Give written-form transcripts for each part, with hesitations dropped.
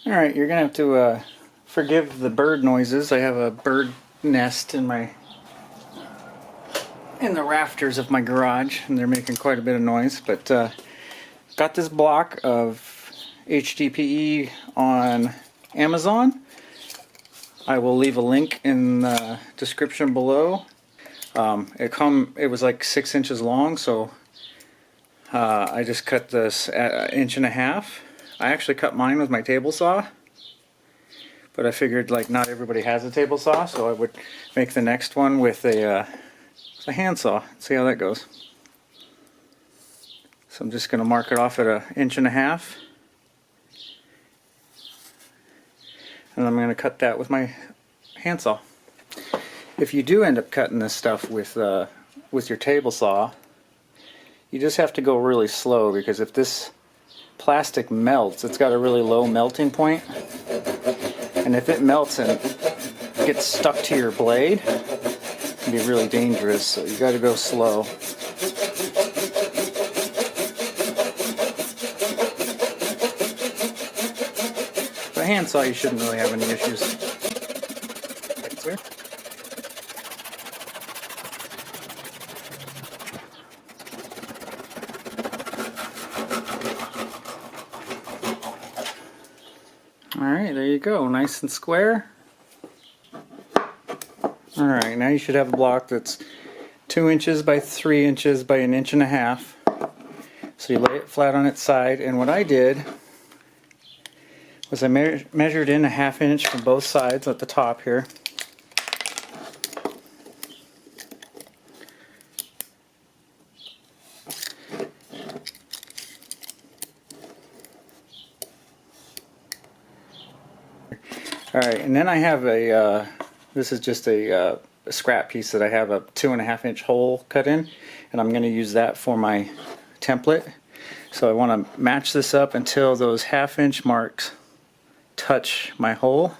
Alright, you're gonna have to forgive the bird noises. I have a bird nest in the rafters of my garage, and they're making quite a bit of noise. But got this block of HDPE on Amazon. I will leave a link in the description below. It was like 6 inches long, so I just cut this at 1.5 inches. I actually cut mine with my table saw, but I figured like not everybody has a table saw, so I would make the next one with a handsaw. See how that goes. So I'm just going to mark it off at 1.5 inches, and I'm going to cut that with my handsaw. If you do end up cutting this stuff with your table saw, you just have to go really slow, because if this plastic melts, it's got a really low melting point, and if it melts and gets stuck to your blade, it can be really dangerous. So you got to go slow. With a handsaw, you shouldn't really have any issues. Clear? Alright, there you go. Nice and square. Alright, now you should have a block that's 2 inches by 3 inches by 1.5 inches. So you lay it flat on its side, and what I did was I measured in 1/2 inch from both sides at the top here. Alright, and then I have this is just a scrap piece that I have a 2.5 inch hole cut in, and I'm going to use that for my template. So I want to match this up until those 1/2 inch marks touch my hole.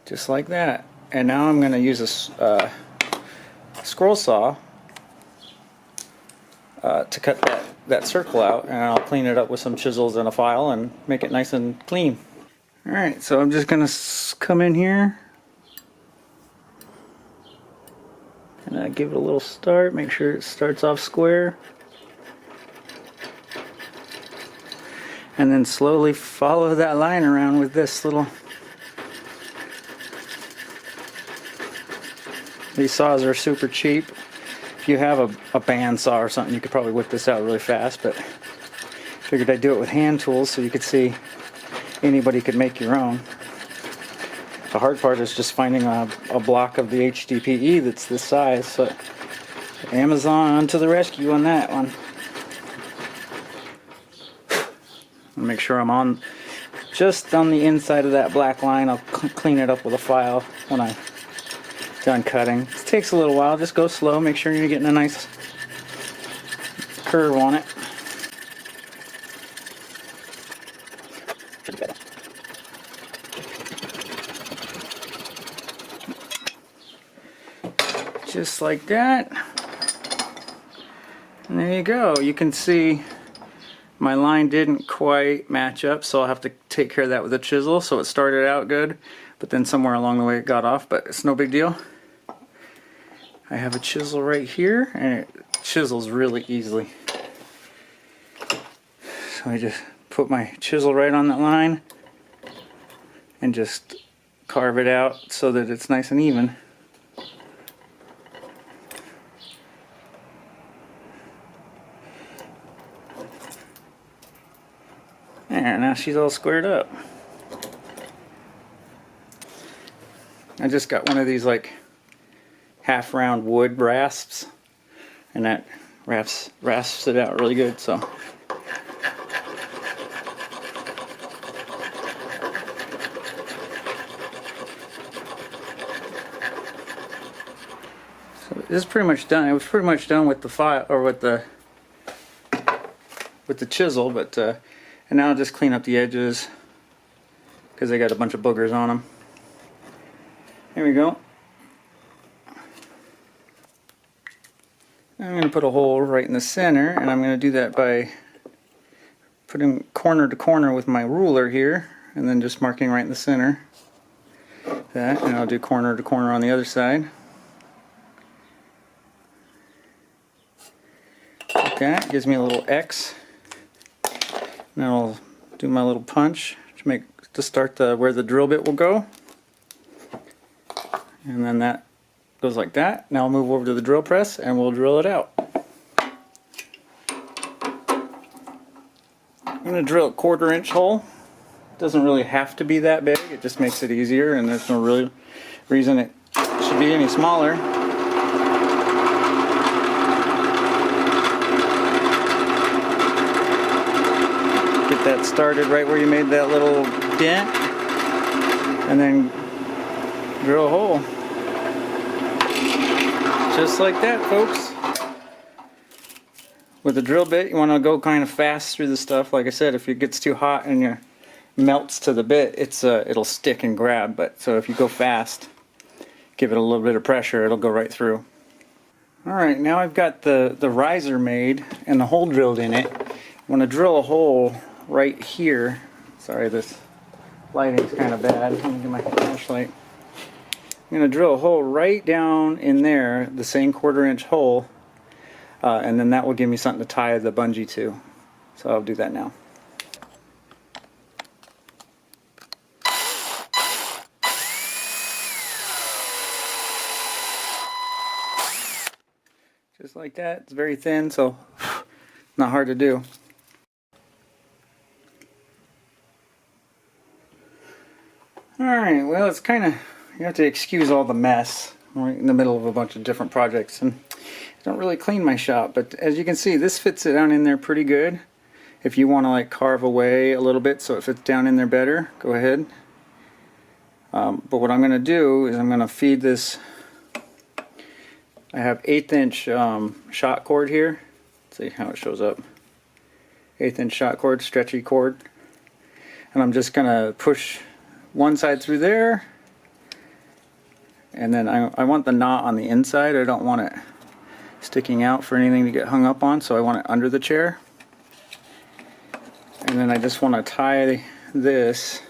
Just like that. And now I'm going to use a scroll saw to cut that circle out, and I'll clean it up with some chisels and a file and make it nice and clean. Alright, so I'm just going to come in here and give it a little start, make sure it starts off square, and then slowly follow that line around with this little... These saws are super cheap. If you have a band saw or something, you could probably whip this out really fast, but figured I'd do it with hand tools so you could see anybody could make your own. The hard part is just finding a block of the HDPE that's this size, so Amazon to the rescue on that one. I'll make sure I'm on just on the inside of that black line. I'll clean it up with a file when I'm done cutting. It takes a little while. Just go slow. Make sure you're getting a nice curve on it. Just like that. And there you go. You can see my line didn't quite match up, so I'll have to take care of that with a chisel. So it started out good, but then somewhere along the way it got off, but it's no big deal. I have a chisel right here, and it chisels really easily. So I just put my chisel right on that line and just carve it out so that it's nice and even. There, now she's all squared up. I just got one of these like half round wood rasps, and that rasps it out really good. So this is pretty much done. It was pretty much done with the file, or with the chisel, but and now I'll just clean up the edges because they got a bunch of boogers on them. There we go. I'm going to put a hole right in the center, and I'm going to do that by putting corner to corner with my ruler here, and then just marking right in the center. That, and I'll do corner to corner on the other side. Like that, gives me a little X. Now I'll do my little punch to start where the drill bit will go. And then that goes like that. Now I'll move over to the drill press and we'll drill it out. I'm going to drill a 1/4 inch hole. It doesn't really have to be that big, it just makes it easier, and there's no real reason it should be any smaller. Get that started right where you made that little dent, and then drill a hole. Just like that, folks. With the drill bit, you want to go kind of fast through the stuff. Like I said, if it gets too hot and it melts to the bit, it'll stick and grab. But so if you go fast, give it a little bit of pressure, it'll go right through. Alright, now I've got the riser made and the hole drilled in it. I want to drill a hole right here. Sorry, this lighting's kind of bad. Let me get my flashlight. I'm going to drill a hole right down in there, the same 1/4 inch hole, and then that will give me something to tie the bungee to. So I'll do that now. Just like that. It's very thin, so not hard to do. Alright, well, it's kind of, you have to excuse all the mess. I'm right in the middle of a bunch of different projects, and I don't really clean my shop, but as you can see, this fits it down in there pretty good. If you want to like carve away a little bit so it fits down in there better, go ahead. But what I'm going to do is I'm going to feed this. I have 1/8 inch shot cord here. Let's see how it shows up. 1/8 inch shot cord, stretchy cord, and I'm just going to push one side through there, and then I want the knot on the inside. I don't want it sticking out for anything to get hung up on, so I want it under the chair. And then I just want to tie this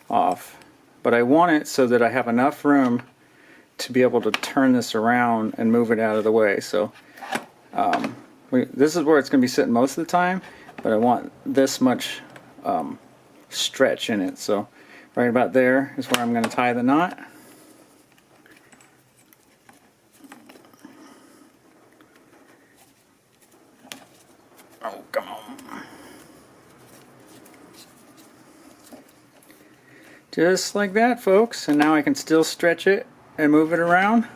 off, but I want it so that I have enough room to be able to turn this around and move it out of the way. So this is where it's going to be sitting most of the time, but I want this much stretch in it. So right about there is where I'm going to tie the knot. Oh, come on. Just like that, folks. And now I can still stretch it and move it around,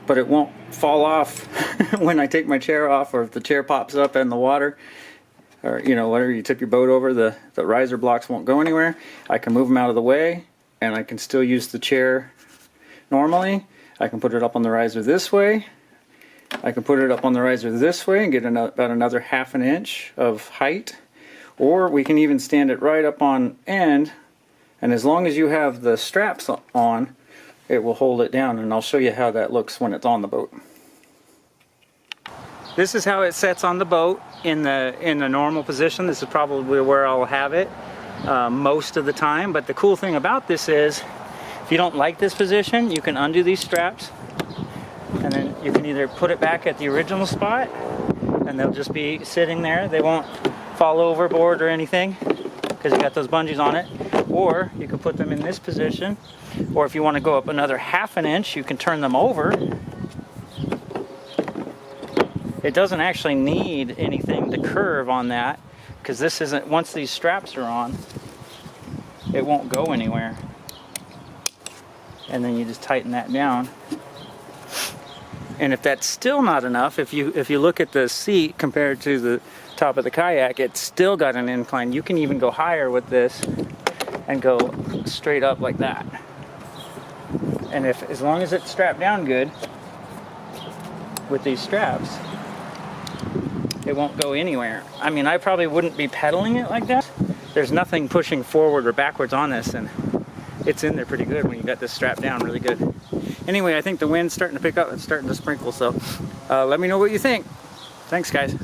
but it won't fall off when I take my chair off, or if the chair pops up in the water, or you know, whatever, you tip your boat over, the riser blocks won't go anywhere. I can move them out of the way, and I can still use the chair normally. I can put it up on the riser this way. I can put it up on the riser this way and get about another 1/2 inch of height, or we can even stand it right up on end, and as long as you have the straps on, it will hold it down, and I'll show you how that looks when it's on the boat. This is how it sets on the boat in the normal position. This is probably where I'll have it most of the time, but the cool thing about this is if you don't like this position, you can undo these straps, and then you can either put it back at the original spot and they'll just be sitting there. They won't fall overboard or anything because you got those bungees on it, or you can put them in this position, or if you want to go up another 1/2 inch, you can turn them over. It doesn't actually need anything to curve on that, because this isn't, once these straps are on, it won't go anywhere. And then you just tighten that down. And if that's still not enough, if you look at the seat compared to the top of the kayak, it's still got an incline. You can even go higher with this and go straight up like that. And as long as it's strapped down good with these straps, it won't go anywhere. I mean, I probably wouldn't be pedaling it like that. There's nothing pushing forward or backwards on this, and it's in there pretty good when you got this strapped down really good. Anyway, I think the wind's starting to pick up. It's starting to sprinkle, so let me know what you think. Thanks, guys.